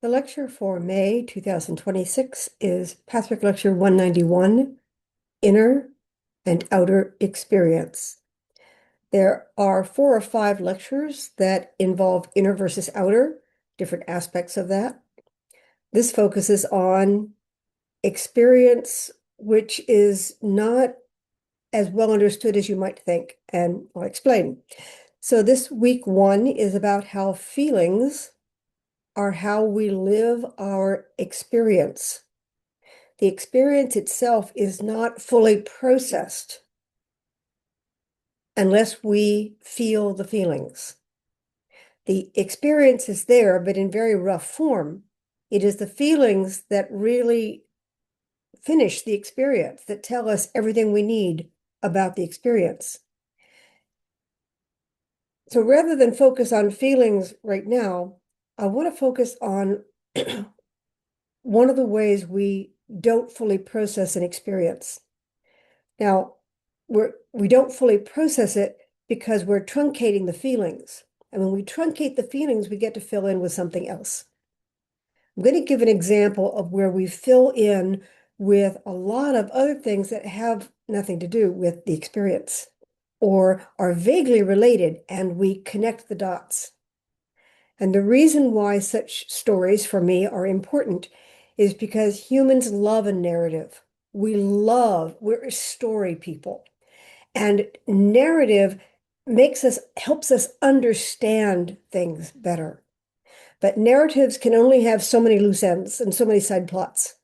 The lecture for May 2026 is Pathwork Lecture 191, Inner and Outer Experience. There are 4 or 5 lectures that involve inner versus outer, different aspects of that. This focuses on experience, which is not as well understood as you might think, and I'll explain. So this week 1 is about how feelings are how we live our experience. The experience itself is not fully processed unless we feel the feelings. The experience is there, but in very rough form. It is the feelings that really finish the experience, that tell us everything we need about the experience. So rather than focus on feelings right now, I want to focus on one of the ways we don't fully process an experience. Now, we don't fully process it because we're truncating the feelings. And when we truncate the feelings, we get to fill in with something else. I'm going to give an example of where we fill in with a lot of other things that have nothing to do with the experience or are vaguely related, and we connect the dots. And the reason why such stories for me are important is because humans love a narrative. We're story people. And narrative helps us understand things better. But narratives can only have so many loose ends and so many side plots.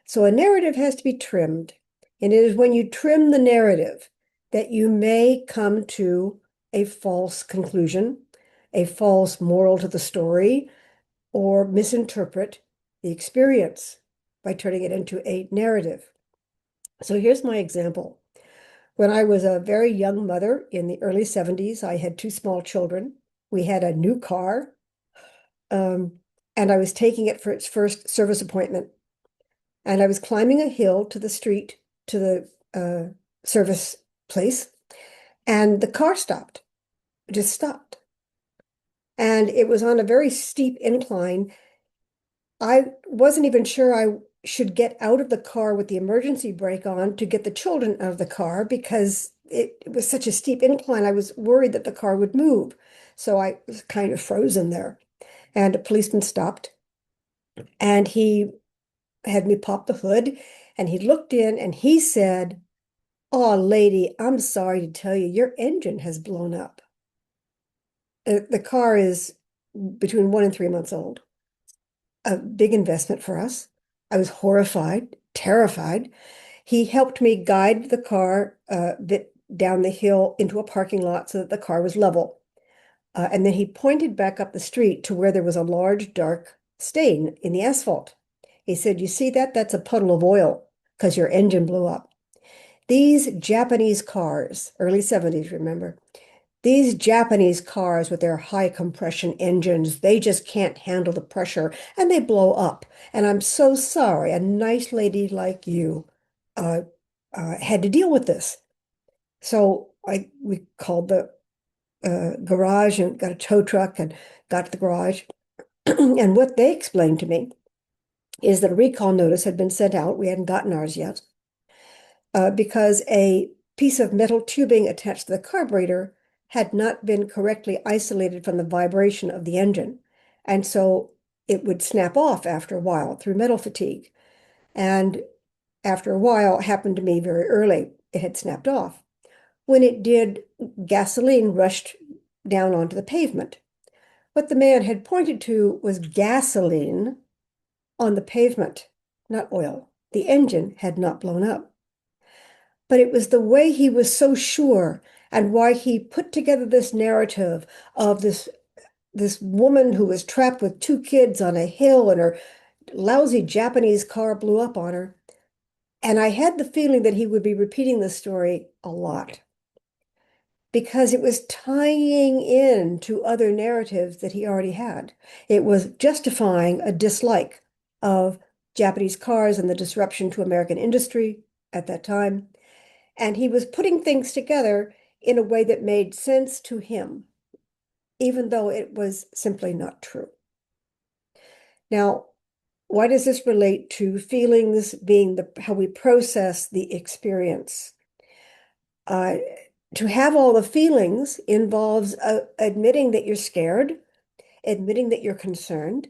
So a narrative has to be trimmed. And it is when you trim the narrative that you may come to a false conclusion, a false moral to the story, or misinterpret the experience by turning it into a narrative. So here's my example. When I was a very young mother in the early 70s, I had 2 small children. We had a new car, um, and I was taking it for its first service appointment. And I was climbing a hill to the street, to the service place, and the car stopped, it just stopped. And it was on a very steep incline. I wasn't even sure I should get out of the car with the emergency brake on to get the children out of the car because it was such a steep incline. I was worried that the car would move. So I was kind of frozen there. And a policeman stopped and he had me pop the hood and he looked in and he said, "Oh, lady, I'm sorry to tell you, your engine has blown up." The car is between 1 and 3 months old. A big investment for us. I was horrified, terrified. He helped me guide the car a bit down the hill into a parking lot so that the car was level. And then he pointed back up the street to where there was a large dark stain in the asphalt. He said, "You see that? That's a puddle of oil because your engine blew up." These Japanese cars, early 70s, remember, these Japanese cars with their high compression engines, they just can't handle the pressure and they blow up. And I'm so sorry, a nice lady like you uh, had to deal with this. So we called the garage and got a tow truck and got to the garage. And what they explained to me is that a recall notice had been sent out. We hadn't gotten ours yet because a piece of metal tubing attached to the carburetor had not been correctly isolated from the vibration of the engine. And so it would snap off after a while through metal fatigue. And after a while, it happened to me very early, it had snapped off. When it did, gasoline rushed down onto the pavement. What the man had pointed to was gasoline on the pavement, not oil. The engine had not blown up. But it was the way he was so sure and why he put together this narrative of this woman who was trapped with 2 kids on a hill and her lousy Japanese car blew up on her. And I had the feeling that he would be repeating this story a lot because it was tying in to other narratives that he already had. It was justifying a dislike of Japanese cars and the disruption to American industry at that time. And he was putting things together in a way that made sense to him, even though it was simply not true. Now, why does this relate to feelings being how we process the experience? Uh, to have all the feelings involves admitting that you're scared, admitting that you're concerned,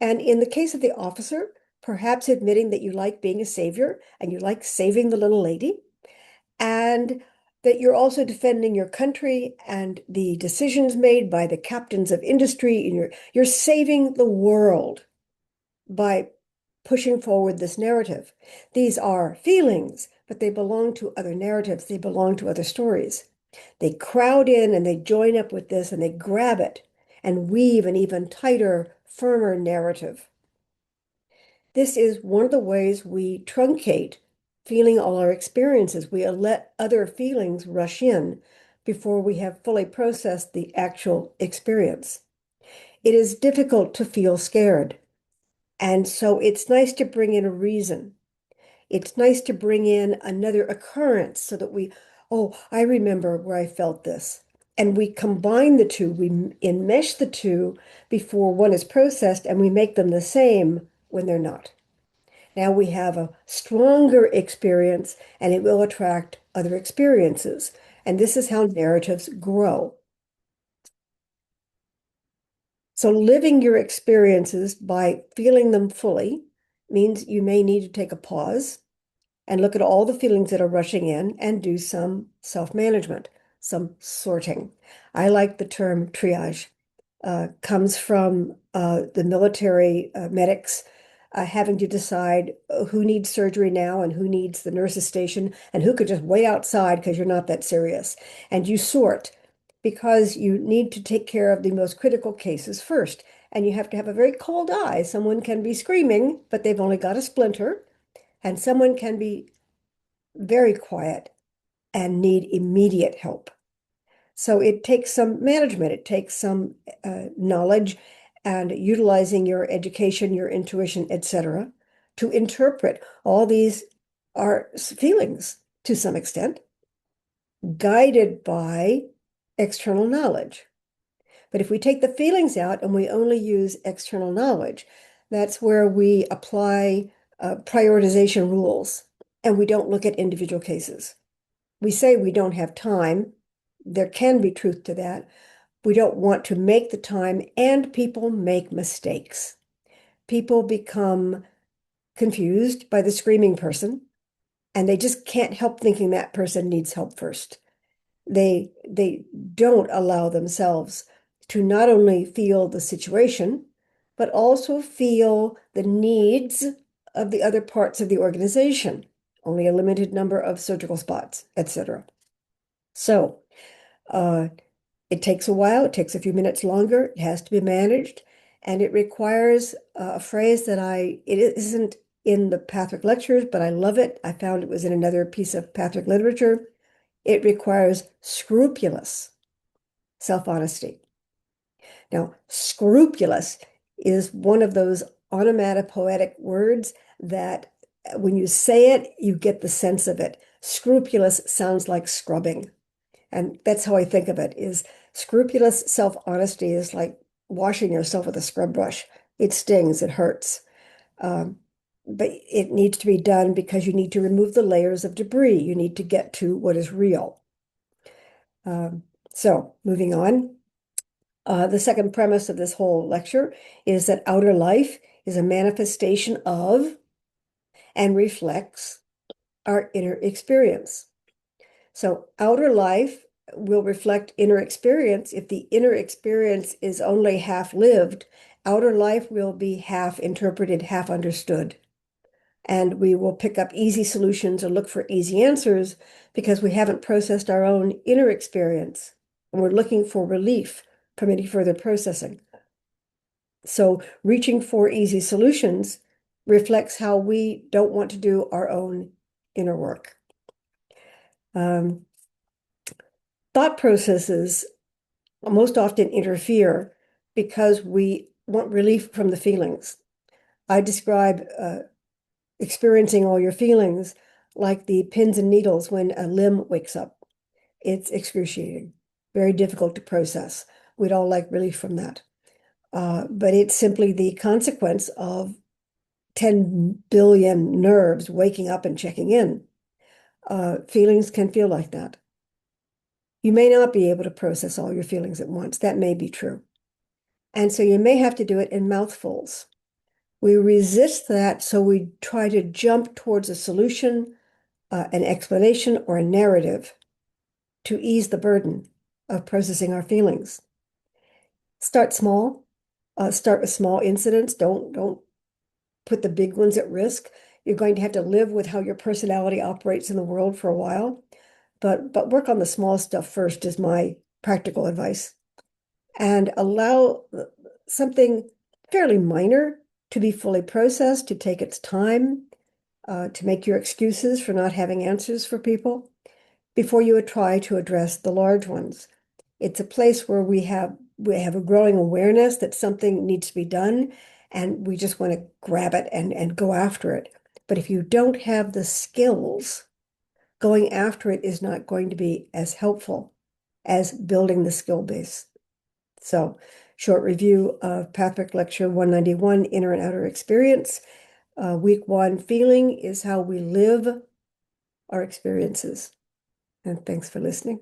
and in the case of the officer, perhaps admitting that you like being a savior and you like saving the little lady, and that you're also defending your country and the decisions made by the captains of industry, and you're saving the world by pushing forward this narrative. These are feelings, but they belong to other narratives, they belong to other stories. They crowd in and they join up with this and they grab it and weave an even tighter, firmer narrative. This is one of the ways we truncate feeling all our experiences. We let other feelings rush in before we have fully processed the actual experience. It is difficult to feel scared. And so it's nice to bring in a reason. It's nice to bring in another occurrence so that oh, I remember where I felt this. And we combine the two, we enmesh the two before one is processed, and we make them the same when they're not. Now we have a stronger experience and it will attract other experiences. And this is how narratives grow. So living your experiences by feeling them fully means you may need to take a pause and look at all the feelings that are rushing in and do some self-management, some sorting. I like the term triage. Comes from the military medics having to decide who needs surgery now and who needs the nurse's station and who could just wait outside because you're not that serious. And you sort because you need to take care of the most critical cases first. And you have to have a very cold eye. Someone can be screaming, but they've only got a splinter. And someone can be very quiet and need immediate help. So it takes some management, it takes some knowledge and utilizing your education, your intuition, etc., to interpret all these are feelings to some extent, guided by external knowledge. But if we take the feelings out and we only use external knowledge, that's where we apply prioritization rules and we don't look at individual cases. We say we don't have time. There can be truth to that. We don't want to make the time, and people make mistakes. People become confused by the screaming person, and they just can't help thinking that person needs help first. They don't allow themselves to not only feel the situation, but also feel the needs of the other parts of the organization, only a limited number of surgical spots, etc. So it takes a while, it takes a few minutes longer, it has to be managed, and it requires a phrase that it isn't in the Patrick lectures, but I love it. I found it was in another piece of Patrick literature. It requires scrupulous self-honesty. Now, scrupulous is one of those onomatopoetic words that when you say it, you get the sense of it. Scrupulous sounds like scrubbing. And that's how I think of it, is scrupulous self-honesty is like washing yourself with a scrub brush. It stings, it hurts. Um, but it needs to be done because you need to remove the layers of debris. You need to get to what is real. So moving on. The second premise of this whole lecture is that outer life is a manifestation of and reflects our inner experience. So outer life will reflect inner experience. If the inner experience is only half lived, outer life will be half interpreted, half understood. And we will pick up easy solutions or look for easy answers because we haven't processed our own inner experience. And we're looking for relief from any further processing. So reaching for easy solutions reflects how we don't want to do our own inner work. Thought processes most often interfere because we want relief from the feelings. I describe experiencing all your feelings like the pins and needles when a limb wakes up. It's excruciating, very difficult to process. We'd all like relief from that. but it's simply the consequence of 10 billion nerves waking up and checking in. Feelings can feel like that. You may not be able to process all your feelings at once. That may be true. And so you may have to do it in mouthfuls. We resist that, so we try to jump towards a solution, an explanation, or a narrative to ease the burden of processing our feelings. Start small. Start with small incidents. Don't put the big ones at risk. You're going to have to live with how your personality operates in the world for a while, but work on the small stuff first is my practical advice. And allow something fairly minor to be fully processed, to take its time, to make your excuses for not having answers for people before you would try to address the large ones. It's a place where we have a growing awareness that something needs to be done, and we just want to grab it and go after it. But if you don't have the skills, going after it is not going to be as helpful as building the skill base. So, short review of Patrick Lecture 191, Inner and Outer Experience. Week 1, feeling is how we live our experiences. And thanks for listening.